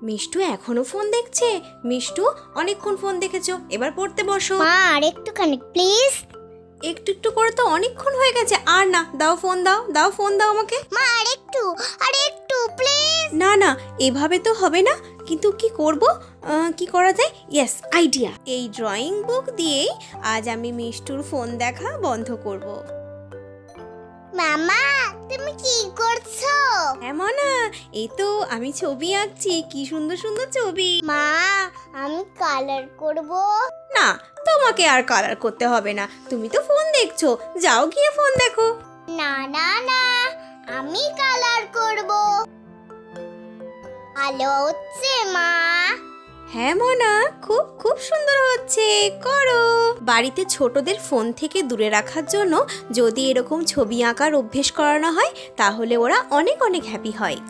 মিষ্টু এখনো ফোন দেখছে? মিষ্টু, অনেকক্ষণ ফোন দেখেছো, এবার পড়তে বসো। মা আর একটুখানি প্লিজ। একটু একটু করে তো অনেকক্ষণ হয়ে গেছে, আর না, দাও ফোন, দাও ফোন দাও আমাকে। মা আর একটু প্লিজ। না না, এভাবে তো হবে না। কিন্তু কি করব, কি করা যায়? Yes, idea. এই ড্রয়িং বুক দিয়েই আজ আমি মিষ্টুর ফোন দেখা বন্ধ করব। মামা তুমি কি করছো? এমন না, এই তো আমি ছবি আঁকছি, কি সুন্দর সুন্দর ছবি। মা আমি কালার করব। না, তোমাকে আর কালার করতে হবে না, তুমি তো ফোন দেখছো, যাও গিয়ে ফোন দেখো। না না না, আমি কালার করব। ভালো হচ্ছে মা? হ্যাঁ মনা, খুব খুব সুন্দর হচ্ছে, করো। বাড়িতে ছোটদের ফোন থেকে দূরে রাখার জন্য যদি এরকম ছবি আঁকার অভ্যেস করানো হয়, তাহলে ওরা অনেক অনেক হ্যাপি হয়।